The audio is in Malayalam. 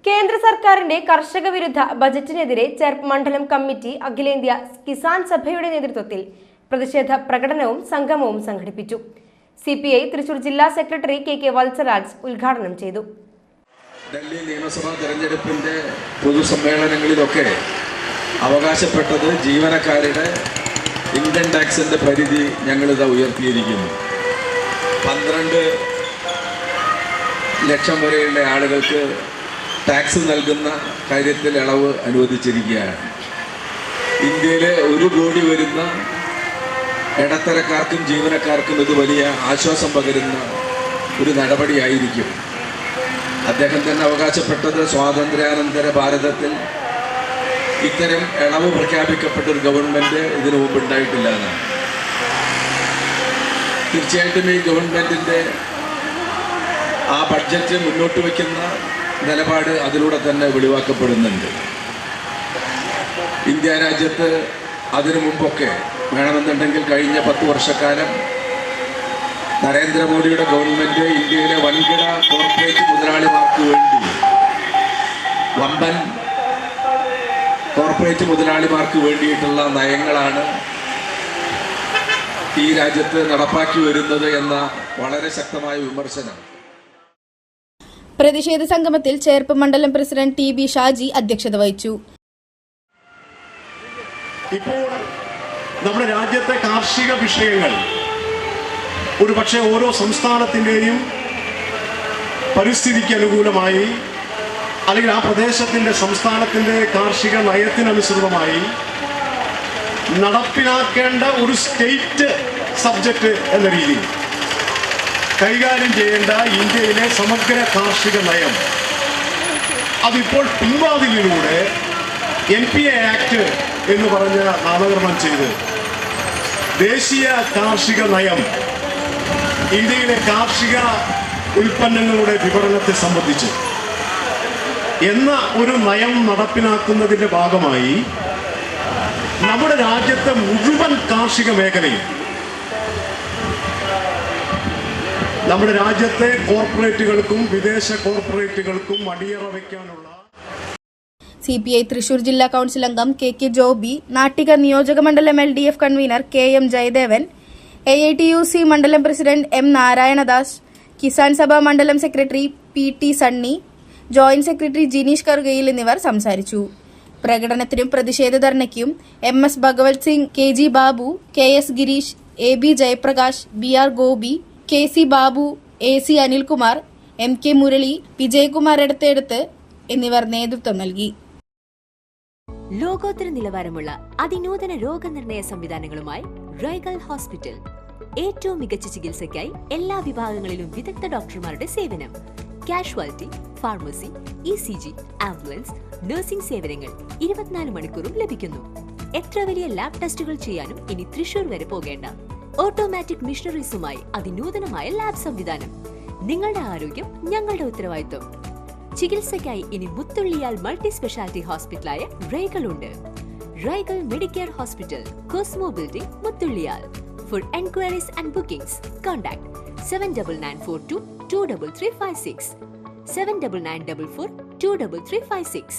കേന്ദ്ര സർക്കാരിന്റെ കർഷക വിരുദ്ധ ബജറ്റിനെതിരെ ചെർപ്പ് മണ്ഡലം കമ്മിറ്റി അഖിലേന്ത്യാ കിസാൻ സഭയുടെ നേതൃത്വത്തിൽ പ്രതിഷേധ പ്രകടനവും സംഗമവും സംഘടിപ്പിച്ചു. CPI തൃശൂർ ജില്ലാ സെക്രട്ടറി KK വത്സരാജ് ഉദ്ഘാടനം ചെയ്തു. ഡൽഹി നിയമസഭാ തെരഞ്ഞെടുപ്പിന്റെ പൊതുസമ്മേളനങ്ങളിലൊക്കെ അവകാശപ്പെട്ടത് ജീവനക്കാരുടെ ഇൻകം ടാക്സിന്റെ പരിധി ഞങ്ങളിത് ഉയർത്തിയിരിക്കുന്നു. 12 ലക്ഷം വരെയുള്ള ആളുകൾക്ക് ടാക്സ് നൽകുന്ന കാര്യത്തിൽ ഇളവ് അനുവദിച്ചിരിക്കുകയാണ്. ഇന്ത്യയിലെ 1 കോടി വരുന്ന ഇടത്തരക്കാർക്കും ജീവനക്കാർക്കും ഇത് വലിയ ആശ്വാസം പകരുന്ന ഒരു നടപടിയായിരിക്കും. അദ്ദേഹം തന്നെ അവകാശപ്പെട്ടത് സ്വാതന്ത്ര്യാനന്തര ഭാരതത്തിൽ ഇത്തരം ഇളവ് പ്രഖ്യാപിക്കപ്പെട്ടൊരു ഗവൺമെൻറ് ഇതിനു മുമ്പ് ഉണ്ടായിട്ടില്ല എന്നാണ്. തീർച്ചയായിട്ടും ഈ ഗവൺമെൻറ്റിൻ്റെ ആ ബഡ്ജറ്റ് മുന്നോട്ട് വയ്ക്കുന്ന നിലപാട് അതിലൂടെ തന്നെ വെളിവാക്കപ്പെടുന്നുണ്ട്. ഇന്ത്യ രാജ്യത്ത് അതിനു മുമ്പൊക്കെ വേണമെന്നുണ്ടെങ്കിൽ കഴിഞ്ഞ 10 വർഷക്കാലം നരേന്ദ്രമോദിയുടെ ഗവൺമെൻറ് ഇന്ത്യയിലെ വൻകിട കോർപ്പറേറ്റ് മുതലാളിമാർക്ക് വേണ്ടി വമ്പൻ കോർപ്പറേറ്റ് മുതലാളിമാർക്ക് വേണ്ടിയിട്ടുള്ള നയങ്ങളാണ് ഈ രാജ്യത്ത് നടപ്പാക്കി വരുന്നത് എന്ന വളരെ ശക്തമായ വിമർശനം. പ്രതിഷേധ സംഗമത്തിൽ ചെർപ്പ് മണ്ഡലം പ്രസിഡന്റ് TB ഷാജി അധ്യക്ഷത വഹിച്ചു. ഇപ്പോൾ നമ്മുടെ രാജ്യത്തെ കാർഷിക വിഷയങ്ങൾ ഒരുപക്ഷെ ഓരോ സംസ്ഥാനത്തിൻ്റെയും പരിസ്ഥിതിക്ക് അനുകൂലമായി അല്ലെങ്കിൽ ആ പ്രദേശത്തിൻ്റെ സംസ്ഥാനത്തിൻ്റെ കാർഷിക നയത്തിനനുസൃതമായി നടപ്പിലാക്കേണ്ട ഒരു സ്റ്റേറ്റ് സബ്ജക്റ്റ് എന്ന രീതിയിൽ കൈകാര്യം ചെയ്യേണ്ട ഇന്ത്യയിലെ സമഗ്ര കാർഷിക നയം അതിപ്പോൾ പിൻവാതിലിലൂടെ NPA ആക്ട് എന്ന് പറഞ്ഞ് നാമകരണം ചെയ്ത് ദേശീയ കാർഷിക നയം ഇന്ത്യയിലെ കാർഷിക ഉൽപ്പന്നങ്ങളുടെ വിപണനത്തെ സംബന്ധിച്ച് എന്ന ഒരു നയം നടപ്പിലാക്കുന്നതിൻ്റെ ഭാഗമായി നമ്മുടെ രാജ്യത്തെ മുഴുവൻ കാർഷിക മേഖലയും നമ്മുടെ രാജ്യത്തെ കോർപ്പറേറ്റുകൾക്കും വിദേശ കോർപ്പറേറ്റുകൾക്കും അടിയറ വയ്ക്കാനുള്ള CPI തൃശൂർ ജില്ലാ കൌൺസിൽ അംഗം KK ജോബി, നാട്ടിക നിയോജക മണ്ഡലം LDF convener KM Jayadevan, AITUC മണ്ഡലം പ്രസിഡന്റ് M നാരായണദാസ്, കിസാൻ സഭ മണ്ഡലം secretary PT Sunny, joint secretary Jineesh Karukayil എന്നിവർ സംസാരിച്ചു. പ്രകടനത്തിനും പ്രതിഷേധ ധർണയ്ക്കും MS ഭഗവത് Singh, KG Babu, KS Girish, AB Jayaprakash, BR Gopi, KC Babu, AC Anilkumar, MK Murali, Vijayakumar എടുത്തെടുത്ത് എന്നിവർ നേതൃത്വം നൽകി. ലോകോത്തര നിലവാരമുള്ള അതിനൂതന രോഗനിർണയ സംവിധാനങ്ങളുമായി റൈഗൽ ഹോസ്പിറ്റൽ. ഏറ്റവും മികച്ച ചികിത്സയ്ക്കായി എല്ലാ വിഭാഗങ്ങളിലും വിദഗ്ധ ഡോക്ടർമാരുടെ സേവനം. Casualty, pharmacy, ECG, ambulance, nursing സേവനങ്ങൾ 24 മണിക്കൂറും ലഭിക്കുന്നു. എത്ര വലിയ ലാബ് ടെസ്റ്റുകൾ ചെയ്യാനും ഇനി തൃശൂർ വരെ പോകേണ്ട. ഓട്ടോമാറ്റിക് മിഷനറീസുമായി അതിനൂതനമായ ലാബ് സംവിധാനം. നിങ്ങളുടെ ആരോഗ്യം ഞങ്ങളുടെ ഉത്തരവാദിത്വം. ചികിത്സയ്ക്കായി ഇനി മുത്തുള്ളിയാൽ മൾട്ടി സ്പെഷ്യാലിറ്റി ഹോസ്പിറ്റലായ റൈഗൽ ഉണ്ട്. റൈഗൽ Medicare hospital, Cosmo building, Muthulliyal. For enquiries and bookings contact 7994223356 7994423356.